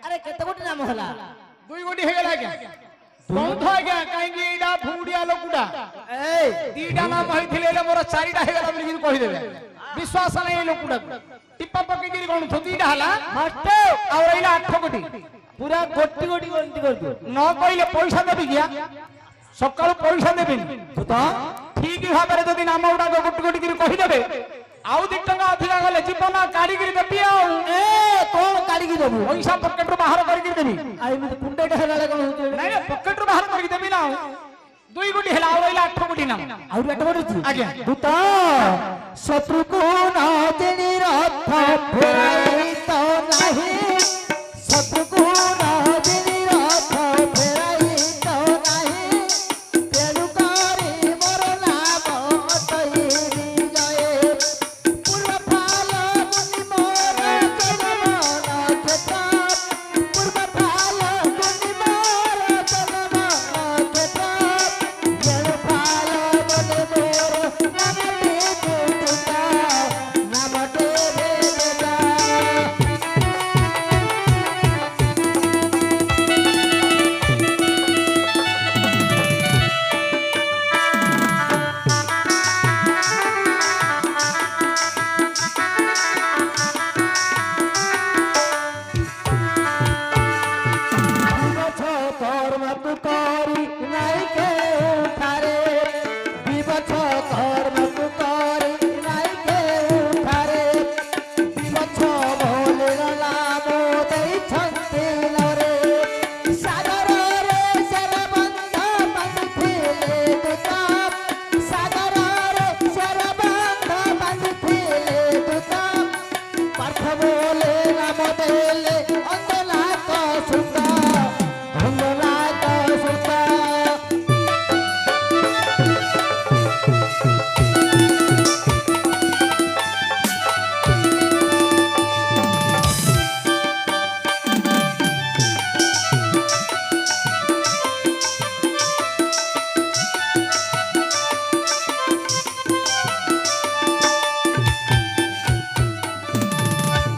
अरे केते गोटी नाम होला दुई गोटी हे गेला आज्ञा कौन था आज्ञा काई एडा फुडिया लोकुडा ए दीटा नाम होइथिले मोर चारिटा हे गेला बोली कहि देबे विश्वास नै ए लोकुडा टिप्पा पके गिरी कोन थो दीटा हला मास्टर और एला 8 गोटी पूरा गोटी गोटी गणति कर दियो न कइले पैसा देबी गया सकाळ पैसा देबी तो ठीक भाबरे जदी नाम उडा गोटी गोटी गिरी कहि देबे आउ 2 टका अधिका गले जीवन काढी गिरी देबी आउ ए कोन काढी की देबू पैसा पॉकेट रो बाहर करि गिरी देबी आई में कुंडेटा हला कोन होते नै रे पॉकेट रो बाहर करि देबी ना दुई गोटी हला और एला 8 गोटी नाम और 8 गोटी आज्ञा दूता शत्रु को ना तेरी रथ फेराई तो नहीं शत्रु को ना तेरी रथ फेराई तो नहीं तेनु करी मोर नाम तैरी जाए पूर्व फाल मुनि मोर जनमन क्षेत्र पूर्व फाल मुनि मोर जनमन क्षेत्र जेनु फाल मुनि मोर नाम देता नाम देता कर्म तू करी नहीं के उठारे विवछ कर्म तू करी नहीं के उठारे विवछ बोले नाम देई छंती लरे सागर रे शर बंध बंधिले तुता सागर रे शर बंध बंधिले तुता पार्थ बोले नाम देले अंधला का सुता अंधला का सुता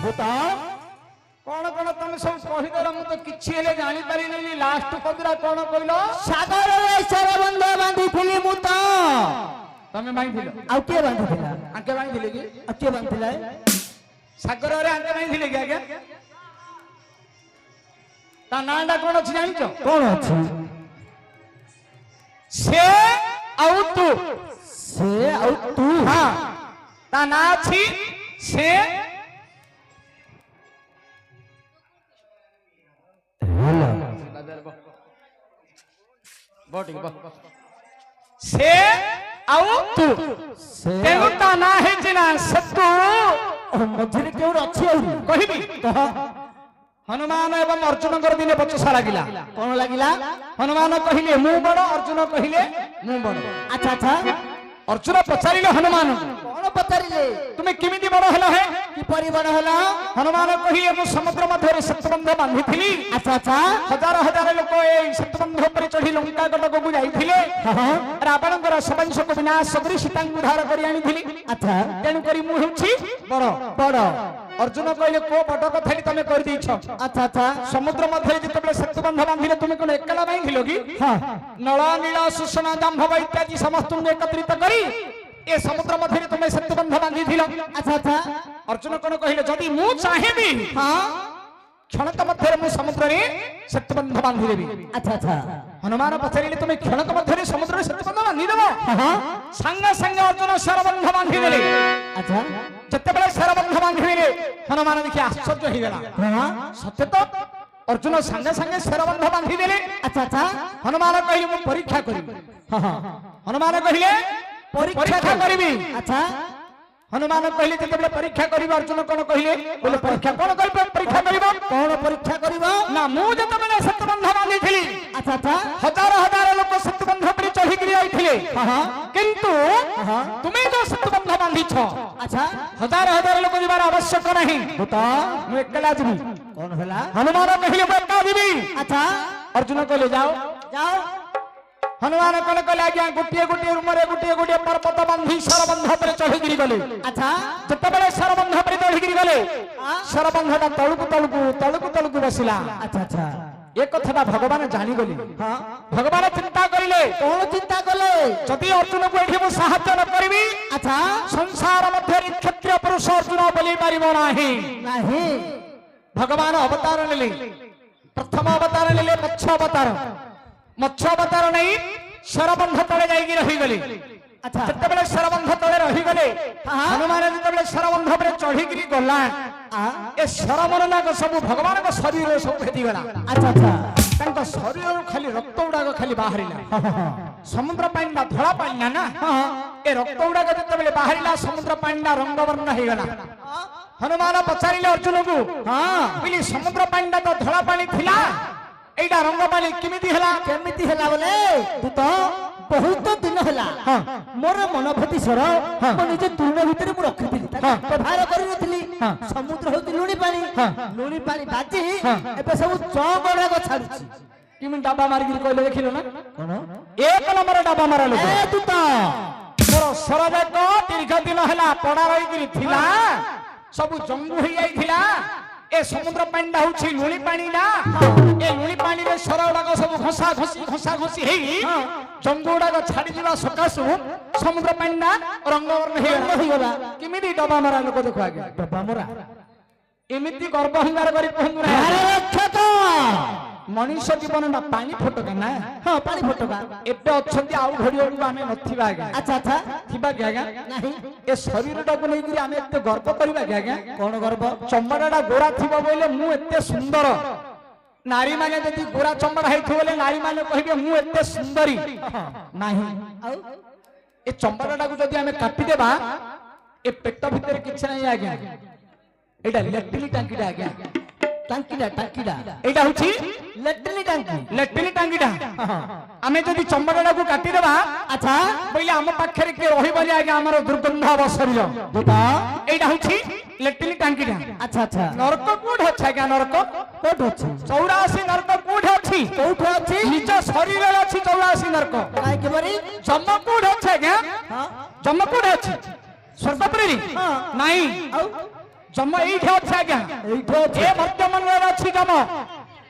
बता कोन तुम सब कहि देला मु तो किछि हेले जानि पारि नै लास्ट पदरा कोन कइलो सागर रे शर बंध बांधिथिली मु तो तमे भाई दिलो आउ के बांधिथिला आके भाई दिले कि आ के बांधिथिला सागर रे आके भाई दिले कि आगे ता नांडा कोन अछि जानि छ कौन अछि से आउ तू से आउ तू हां ता ना अछि से से आउ तू से तेगुता ना है जिना सत्तू मझिरे केउ अछि आउ कहिबी कह हनुमान एवं अर्जुन कर दिने बचसा लागिला कौन लागिला हनुमान कहिले मु बड़ अर्जुन कहिले मु बड़ अच्छा अच्छा अर्जुन पचारिले हनुमान कौन पचारिले तुमे किमिति बड़ हला है कि परिबन होला हनुमान कहिले मु समुद्र मध्य सत्यबंध बांधिथिली अच्छा अच्छा हजार हजार लोक ए सत्यबंध पर चढ़ी लंका गडक को जाइथिले रावणकर सबंश को विनाश सगरी सीता को उद्धार करी आनिथिली अच्छा तेनु करी मु हेउछि बड़ बड़ अर्जुन कहले को बड़ कथाली तमे कर दैछ अच्छा अच्छा समुद्र मध्य जितेबले सत्यबंध बांधिले तुमे कोन एकला बांधिलो कि हां नळ नीला सुषमा जाम्भव इत्यादि समस्त एकत्रित करी ए समुद्र मध्य तुमे सत्यबंध बांधिथिलो अच्छा अच्छा अर्जुन कोन कहले जदी मु चाहेबी हां क्षणक मध्य मु समुद्र रे सत्यबंध बांधि देबी अच्छा अच्छा हनुमान पचारिले तुमे क्षणक मध्य समुद्र रे सत्यबंध बांधि देबो हां संग संग अर्जुन शरबंध बांधि देले अच्छा जतेबेले शरबंध बांधि देले हनुमान देखि आश्चर्य हो गेला हां सत्य तो अर्जुन संग संग शरबंध बांधि देले अच्छा अच्छा हनुमान कहले मु परीक्षा करिबी हां हनुमान कहले परीक्षा करिबी अच्छा हनुमान कहले जतेबेले परीक्षा करिबो अर्जुन कोन कहले बोले परीक्षा कोन करिबो परीक्षा करिबो कौन परीक्षा करिबो ना मु जतेबेले सत्यबंध बांधिथिली अच्छा अच्छा हजार हजार लोक सत्यबंध पर चढ़ी गिरी आइथिले हां किंतु हां तुमे जो सत्यबंध बांधिछ अच्छा हजार हजार लोक जिबार आवश्यक नहीं बता मु एकला जिबी कौन होला हनुमान कहले बता दिबी अच्छा अर्जुन कहले जाओ जाओ हनुमान कौन कले आज्ञा गोटे गोटे रूम रे गोटे गोटे पर्वत बांधी सरबंध पर चढ़ी गले अच्छा जितेबाला सरबंध पर चढ़ी गले सरबंधटा तलुकु तलुकु तलुकु तलुकु बसिला अच्छा अच्छा ए कथा भगवान जानी गली हाँ भगवान चिंता करिले कौन चिंता कले जदि अर्जुन को एठी मु सहायता न करबी अच्छा संसार मध्य क्षत्रिय पुरुष अर्जुन बोली पारिबो नाही नहीं भगवान अवतार लेले प्रथम अवतार लेले मत्स्य अवतार नहीं सरबंध तले जाई रही गले अच्छा जितेबाला सरबंध तले रही गले हाँ। हनुमान जितेबाला सरबंध पर चढ़ी गिरी गला ए सरमरना को सब भगवान को शरीर सब भेदी गला अच्छा अच्छा तांको शरीर खाली रक्त उड़ाक खाली बाहरिला समुद्र पानी ना धला पानी ना ए रक्त उड़ाक जितेबाला बाहरिला समुद्र पानी ना रंग वर्ण हे गला हनुमान पचारिले अर्जुन को हाँ बोली समुद्र पानी ना तो धला पानी थिला एडा रंग पानी केमिति हला केमिति हला बोले तू तो बहुत दिन हला मोर मनभूति स्वर मो निजे तूर्ण भितर मु रखिथिली व्यवहार करि नथिली समुद्र होती लुणी पानी बाजी एबे सब चौगड़ा को छाडुची किमि डाबा मार गिरी कहले देखिलो ना कोन एक नंबर डाबा मारा लोक ए तू तो मोर सरजाक दीर्घ दिन हला पड़ा रही गिरी थिला सब जंगु होई आइथिला ए समुद्र पानी होछि लुणी पानी ना ए लुणी पानी रे सरौडा को सब घसा घसी हेई जंगुडा को छाडी दिबा सकासु समुद्र पानी ना रंग वर्ण हे गला किमिति डबा मारा लोक देखो आगे डबा मोरा एमिति गर्व हंगार करी कहनु अरे रक्षक मनुष्य जीवन ना पानी फटका ना हां पानी फटका एबे अछंती आउ घड़ियो को हमें नथिबा आगे अच्छा अच्छा थिबा के आगे नहीं ए शरीर टाको नै कि हमें एते गर्व करबा के आगे कौन गर्व चमड़ाटा गोरा थिबो बोले मु एते सुंदर नारी माने जदि गोरा चमड़ा हैथो बोले नारी माने कहबे मु एते सुंदरी नाही आउ ए चमड़ाटा को जदि हमें काटि देबा ए पेट भीतर किछ नै आगे एटा लेटली टांकीटा आगे टांकीडा एटा होछि लेटली टांकीटा आमे जदि चमड़ाटा को काटि देबा अच्छा बोले आम पाखरे के रहिबो जे आगे हमर दुर्गंध हबो शरीर बेटा एटा होछि लेटली टांकीटा अच्छा अच्छा नरक कोठ अछि आगे नरक कोठ अछि 84 नरक कोठ अछि कोठ अछि निज शरीर रे अछि 84 नरक काय के बरी जम कोठ अछि आगे हां जम कोठ अछि स्वर्गपुरी हां नाही आउ जम एठी अछि आगे एठो ए वर्तमान रे अछि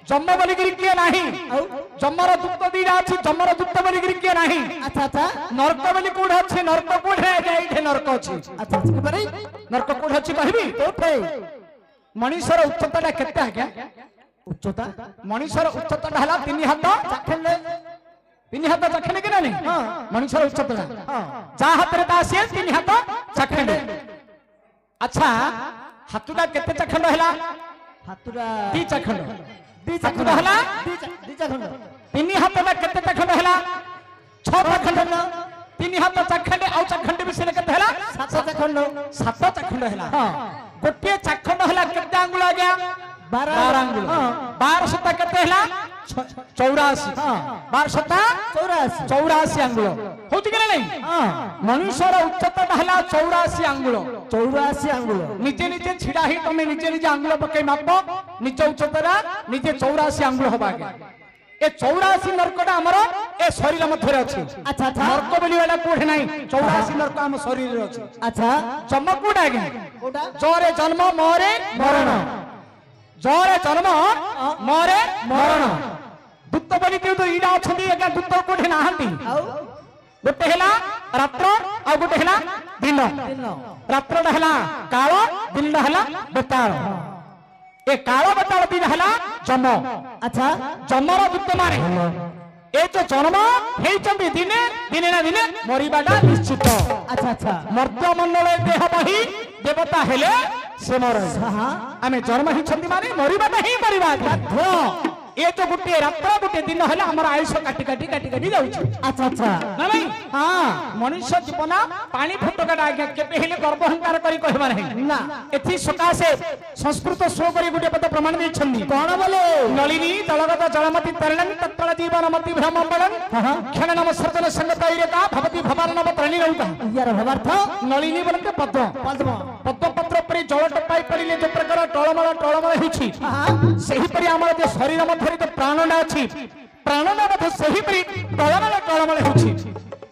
जम बोली गिरी किए नाही आउ जमर दुत्त दीरा अछि जमर दुत्त बोली गिरी किए नाही अच्छा अच्छा नरक बोली कोठ अछि नरक कोठ रे आगे एठी नरक अछि अच्छा के बरी नरक कोठ अछि कहबी कोठे मनुष्यर उच्चताटा केते आगे उच्चता मनुष्यर उच्चताटा हला 3 हाथ चाखले 3 हाथ चाखले कि नाही हां मनुष्यर उच्चता हां जा हाथ रे तासे 3 हाथ चाखले अच्छा हाथुटा केते चाखंड हला हातुरा दी चाखंड दी चाखंड हला दी चाखंड 3 हाथटा केते चाखंड हला 6 चाखंड 3 हाथ चाखंड आउ चाखंड बिसे केते हला 7 चाखंड 7 चाखंड हला हां गोटे चाखंड हला केते आंगुल आ गया 12 आंगुल हां 12 सता केते हला 84 हां 12 सता 84 आंगुल होती कि नहीं हां मनुष्यर उच्चता हला 84 आंगुल 84 आंगुल निजे निजे छिड़ा ही तमे निजे निजे आंगुल पकई मापो निज उच्चता निजे 84 आंगुल होबा के ए 84 नरकटा हमर ए शरीर मध्य अछि अच्छा अच्छा नरक बोली वाला कोठे नाही 84 नरक हम शरीर रे अछि अच्छा जन्म कोडा के कोडा जोरे जन्म मोरे मरण जोरे जन्म मोरे मरण दुत्त बोली तो इडा अछंती एका दुत्त कोठे नाहंती आउ गोटे हेला रात्र आ गोटे हेला दिन रात्रटा हेला काल दिन हेला बेताल ए काल बेताल दिन हेला जम अच्छा जमर दुत्त मारे ए जो जन्म हेचंती दिने दिने ना दिने मरिबाटा निश्चित अच्छा अच्छा मर्त्य मंडल देह बही देवता हेले से मर हां आमे जन्म हिचंती माने मरिबाटा ही मरिबा ए तो गुटे रात्र गुटे दिन हला हमर आयुष काटी काटी काटी काटी जाउछ अच्छा अच्छा ना नहीं हां मनुष्य जीवन पानी फटकाटा आज्ञा केबे हेले गर्व अहंकार करी कहबा नहीं ना एथि सकासे संस्कृत श्लोक करी गुटे पद प्रमाण दे छन्दी कोन बोले नलिनी तलगत जलमति तरलन तत्तल जीवन मति भ्रमम बलन क्षण नम सर्जन संगत इरेका भवति भवान नव तरणि रहुता यार भवार्थ नलिनी बोलते पद्म पद्म पद्म पत्र पर जल टपाई परिले जो प्रकार टळमळ होछि हां सही परि हमर जे शरीर मध्य तो प्राणना अछि ପ୍ରାଣନ ମଧ୍ୟ ସେହିପରି ଟଳମଳ ଟଳମଳ ହେଉଛି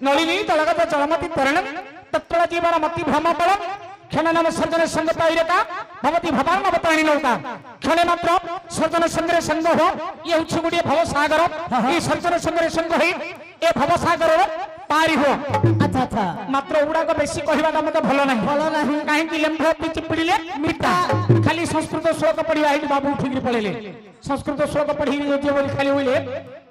ନଳିନୀ ତଳଗତ ଚଳମତି ତରଣମ୍ ତତ୍କଳ ଜୀବନ ମତି ଭ୍ରମ ବଳମ୍ କ୍ଷଣ ନାମ ସର୍ଜନ ସଙ୍ଗ ପାଇରେକା ଭବତି ଭବାନ ଅବତାରିଣୀ ନୌକା କ୍ଷଣେ ମାତ୍ର ସର୍ଜନ ସଙ୍ଗରେ ସଙ୍ଗ ହୋ ଇଏ ହେଉଛି ଗୋଟିଏ ଭବସାଗର এই ସର୍ଜନ ସଙ୍ଗରେ ସଙ୍ଗ ହୋଇ ଏ ଭବସାଗରର ପାରି ହୁଅ। ଆଚ୍ଛା ଆଚ୍ଛା ମାତ୍ର ଏଗୁଡାକ ବେଶୀ କହିବାଟା ମତେ ଭଲ ନାହିଁ କାହିଁକି ଲେମ୍ବୁ ଚିପୁଡ଼ିଲେ ମିଠା ଖାଲି ସଂସ୍କୃତ ଶ୍ଲୋକ ପଢିବା ହେଇକି ବାବୁ ଉଠିକି ପଳେଇଲେ ସଂସ୍କୃତ ଶ୍ଲୋକ ପଢି ବୋଲି ଖାଲି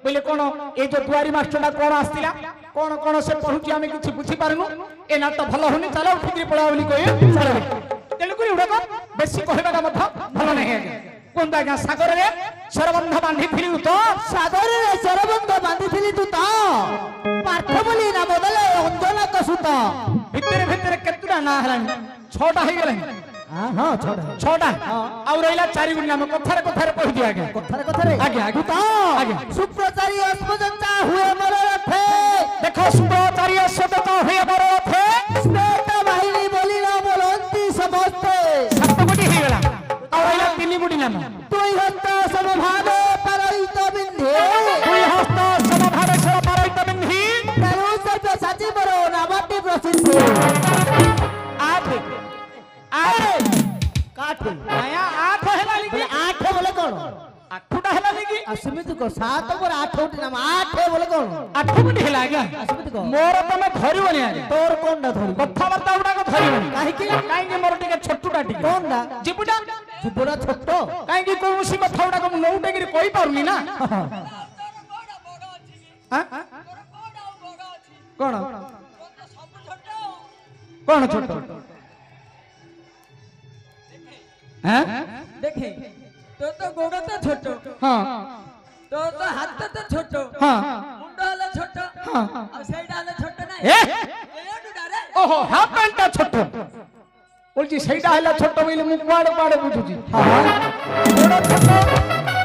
ବୋଇଲେ କଣ ଏଇ ଯୋଉ ଦୁଆରୀ ମାଷ୍ଟରଟା କଣ ଆସିଥିଲା କଣ କଣ ସେ ପଢୁଛି ଆମେ କିଛି ବୁଝିପାରୁନୁ ଏ ନାଟ ଭଲ ହଉନି ଚାଲ ଉଠିକି ପଳେଇବା ବୋଲି କହେ ତେଣୁକରି ଏଗୁଡାକ ବେଶୀ କହିବାଟା ମଧ୍ୟ ଭଲ ନାହିଁ ଆଜ୍ଞା କୁହନ୍ତୁ ଆଜ୍ଞା ସାଗରରେ ସରବନ୍ଧ ବାନ୍ଧିଥିଲି ତୁ ତ ସାଗରରେ ସରବନ୍ଧ ବାନ୍ଧିଥିଲି ତୁ ତ ପାର୍ଥ ବୋଲି ନା ବଦଳେ ଅଞ୍ଜନକ ସୁତ ଭିତରେ ଭିତରେ କେତେଟା ନାଁ ହେଲାଣି 6ଟା ହେଇଗଲାଣି ହଁ ଛଅଟା ଆଉ ରହିଲା 4 ଗୁଣି ନାମ କଥାରେ କଥାରେ କହିଦିଅ ଆଜ୍ଞା କଥାରେ ଆଜ୍ଞା ତୁ ତ ଆଜ୍ଞା ଶୁକ୍ରଚାରୀ ଅସ୍ପଦଞ୍ଚା ହୁଏ ମୋର ରଥେ ଦେଖ ଶୁକ୍ରଚାରୀ ଅସ୍ପଦଞ୍ଚା ହୁଏ ମୋର ରଥେ ଶ୍ବେତ ବାହିନୀ ବୋଲିଲ ବୋଲନ୍ତି ସମସ୍ତେ 7 କୋଟି ହେଇଗଲା ଆଉ ରହିଲା 3 ଗୁଣି ନାମ ଦୁଇ ହସ୍ତ ସମଭାବେ ପାରହିତ ବିନ୍ଧେ ଦୁଇ ହସ୍ତ ସମଭାବେ ପାରହିତ ବିନ୍ଧି ତେଣୁ ସର୍ବ ସାଚିବର ନାମଟି ପ୍ରସିଦ୍ଧ ଆଠେ କାଠେ ଆୟା 8 ହେଲା ବୋଲେ ଆଠ ବୋଲେ କଣ 8ଟା ହେଲା କି ସେମିତି କହ 7 ପରେ 8 ଗୋଟି ନାମ 8 ବୋଲେ କଣ 8 କୋଟି ହେଲା ଆଜ୍ଞା ସେମିତି କହ ମୋର ତମେ ଧରିବନି ଆଜ୍ଞା ତୋର କୋନଟା ଧରିବ କଥାବାର୍ତ୍ତା ଗୁଡାକ ଧରିବନି କାହିଁକି ମୋର ଟିକେ ଛୋଟଟା ଟିକେ କୋନଟା ଜିବୁଟା ଜୀବଟା ଛୋଟ କାହିଁକି କୌଣସି କଥା ଗୁଡାକ ମୁଁ ନଉଟେକିରି କହିପାରୁନି ନା କଣ କଣ ଛୋଟ দেখে তোর তো গোড়া তো ছোট হ্যাঁ তোর তো হাত তো ছোট হ্যাঁ মুন্ড হলো ছোট হ্যাঁ আর সেইটা হলো ছোট না এ এডুডা রে ওহো হাফ প্যান্টটা ছোট বলছি সেইটা হলো ছোট বইলে মুখ কুয়াড়ে কুয়াড়ে বুঝুছি গোড় ছোট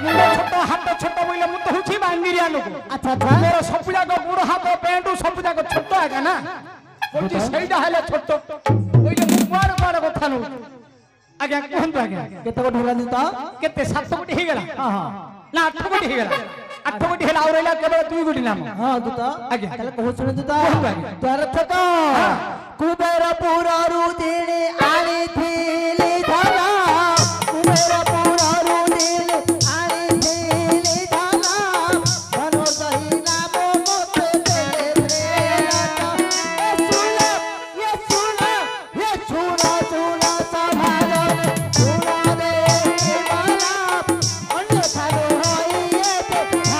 মুন্ড ছোট হাত ছোট বইলে মুখ তো হচ্ছে বাঙ্গিরিয়া লোক আচ্ছা মোর সবু যাক গোড় হাত প্যান্ট সবু যাক ছোট আগে না বলছি সেইটা হলো ছোট বইলে মুখ কুয়াড়ে কুয়াড়ে কথা নু আজ্ঞা কুহন্তু আজ্ঞা কেতে কোটি হেলানি তো কেতে 7 কোটি ହେଇଗଲା ହଁ না 8 କୋଟି ହେଇଗଲା 8 କୋଟି ହେଲା ଆଉ ରହିଲା କେବଳ 2 କୋଟି ନାମ ହଁ ତୁ ତ ଆଜ୍ଞା ତାହେଲେ କହୁ ଶୁଣନ୍ତୁ ତ କୁହନ୍ତୁ ଆଜ୍ଞା। ତୋର ଥକ କୁବେରପୁରରୁ ଦିନେ ଆଣିଥିଲି ଧନ କୁବେରପୁରରୁ ଦିନେ ଆଣିଥିଲି ଧନ ଧନ ଦହି ନାମ ମୋତେ ଦେଲେ ଶୁଣ ସଭାର ଶୁଣ ଦେ ଅନ୍ୟଥାରୁ ହୋଇଏ ଭାରତ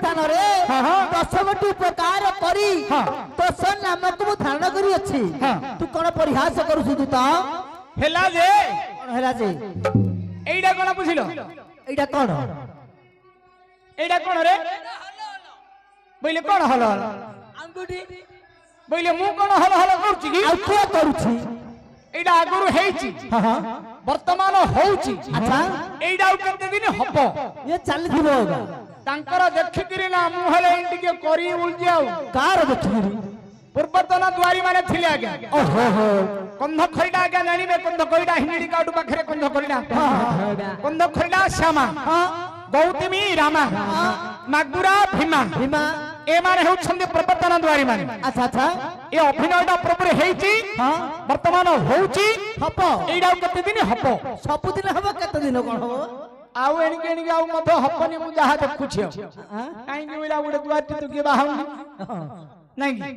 ସ୍ଥାନରେ 10ଗୋଟି ପ୍ରକାର କରି ଦଶ ନାମକୁ ମୁଁ ଧାରଣ କରି ଅଛି ତୁ କଣ ପରିହାସ କରୁଛୁ ତୁ ତ ହେଲା ଯେ କଣ ହେଲା ଯେ এইটা কোন বুঝিল এইটা কଣ এইটা কোন রে বইলে কোন হলো আঙ্গুঠি বইলে মু কোন হলো হলো করছি কি ଆଉ କିଏ କରୁଛି এইটা আগରୁ ହେଇଛି ହଁ ବର୍ତ୍ତମାନ ହଉଛି ଆଚ୍ଛା এইটা ଆଉ କେତେ ଦିନ ହବ ଇଏ ଚାଲିଥିବ ତାଙ୍କର ଦେଖିକିରି ନା ମୁଁ ହେଲେ ଟିକେ କରି ଉଲଜି ଆଉ କାର ଦେଖିକିରି ପୂର୍ବତନ ଦୁଆରୀ ମାନେ ଥିଲେ ଆଜ୍ଞା ଓହୋ ହୋ କନ୍ଧ ଖଇଡା ଆଜ୍ଞା ଜାଣିବେ କନ୍ଧ ଖଇଡା ହିଞ୍ଜିଡି କାଉଟୁ ପାଖରେ କନ୍ଧ ଖଇଡା କନ୍ଧ ଖଇଡା ଶ୍ୟାମା ଗୌତମୀ ରାମା ମାଗୁରା ଭୀମା ଭୀମା ଏମାନେ ହେଉଛନ୍ତି ପୂର୍ବତନ ଦୁଆରୀ ମାନେ ଆଚ୍ଛା ଆଚ୍ଛା ଏ ଅଭିନୟଟା ପ୍ରଭୁରେ ହେଇଛି ହଁ ବର୍ତ୍ତମାନ ହଉଛି ହବ ଏଇଟା ଆଉ କେତେ ଦିନ ହବ ସବୁଦିନ ହବ କେତେ ଦିନ କଣ ହବ ଆଉ ଏଣିକି ଏଣିକି ଆଉ ମଧ୍ୟ ହବନି ମୁଁ ଯାହା ଦେଖୁଛି ଆଉ କାହିଁକି ବୋଇଲା ଗୋଟେ ଦୁଆରଟି ତ କିଏ ବାହାଉନି ନାଇଁ କି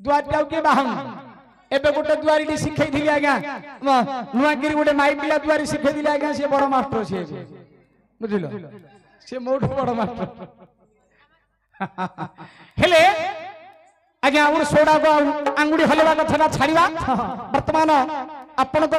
ଦୁଆରଟି ଆଉ କିଏ ବାହାଉନି ଏବେ ଗୋଟେ ଦୁଆରୀଟି ଶିଖେଇଥିଲି ଆଜ୍ଞା ନୂଆକିରି ଗୋଟେ ମାଇ ପିଲା ଦୁଆରୀ ଶିଖେଇଥିଲି ଆଜ୍ଞା ସିଏ ବଡ ମାଷ୍ଟର ସିଏ ବୁଝିଲ ସିଏ ମୋଠୁ ବଡ ମାଷ୍ଟର ହେଲେ ଆଜ୍ଞା ଆମର ସୋଡାକୁ ଆଙ୍ଗୁଠି ହଲେଇବା କଥାଟା ଛାଡିବା ବର୍ତ୍ତମାନ ଆପଣଙ୍କର